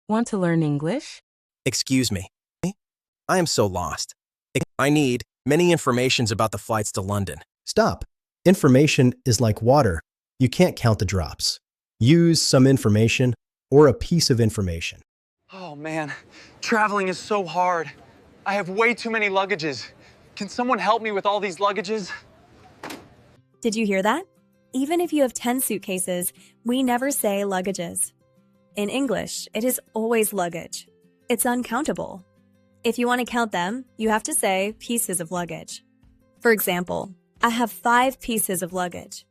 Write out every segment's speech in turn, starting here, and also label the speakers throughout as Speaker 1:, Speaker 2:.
Speaker 1: Want to learn English?
Speaker 2: Excuse me. I am so lost. I need many informations about the flights to London.
Speaker 3: Stop. Information is like water. You can't count the drops. Use some information or a piece of information.
Speaker 4: Oh man, traveling is so hard. I have way too many luggages. Can someone help me with all these luggages?
Speaker 5: Did you hear that? Even if you have 10 suitcases, we never say luggages. In English, it is always luggage. It's uncountable. If you want to count them, you have to say pieces of luggage. For example, I have 5 pieces of luggage.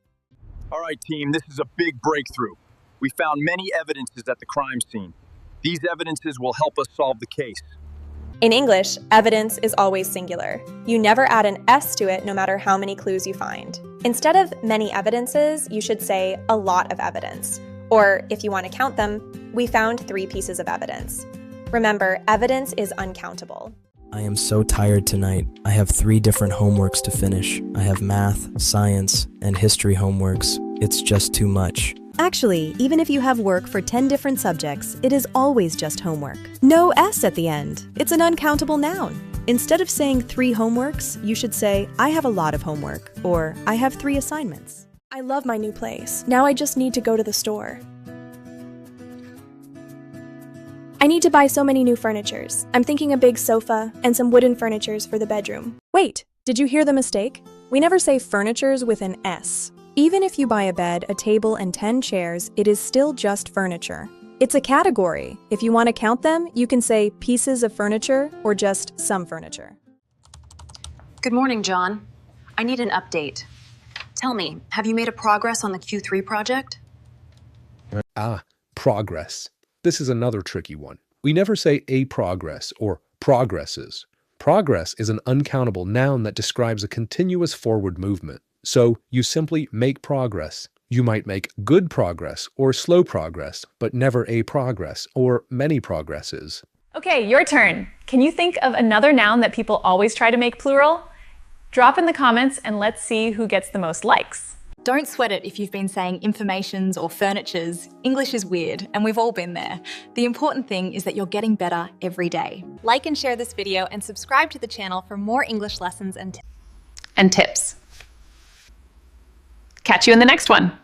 Speaker 6: All right, team, this is a big breakthrough. We found many evidences at the crime scene. These evidences will help us solve the case.
Speaker 7: In English, evidence is always singular. You never add an S to it no matter how many clues you find. Instead of many evidences, you should say a lot of evidence. Or, if you want to count them, we found 3 pieces of evidence. Remember, evidence is uncountable.
Speaker 8: I am so tired tonight. I have 3 different homeworks to finish. I have math, science, and history homeworks. It's just too much.
Speaker 5: Actually, even if you have work for 10 different subjects, it is always just homework. No S at the end. It's an uncountable noun. Instead of saying 3 homeworks, you should say, I have a lot of homework, or I have 3 assignments.
Speaker 7: I love my new place. Now I just need to go to the store. I need to buy so many new furnitures. I'm thinking a big sofa and some wooden furnitures for the bedroom. Wait, did you hear the mistake? We never say furnitures with an S. Even if you buy a bed, a table, and 10 chairs, it is still just furniture. It's a category. If you want to count them, you can say pieces of furniture or just some furniture.
Speaker 9: Good morning, John. I need an update. Tell me, have you made a progress on the Q3 project?
Speaker 10: Progress. This is another tricky one. We never say a progress or progresses. Progress is an uncountable noun that describes a continuous forward movement. So you simply make progress. You might make good progress or slow progress, but never a progress or many progresses.
Speaker 11: Okay, your turn. Can you think of another noun that people always try to make plural? Drop in the comments and let's see who gets the most likes.
Speaker 12: Don't sweat it if you've been saying informations or furnitures. English is weird, and we've all been there. The important thing is that you're getting better every day.
Speaker 13: Like and share this video and subscribe to the channel for more English lessons and
Speaker 11: tips. Catch you in the next one.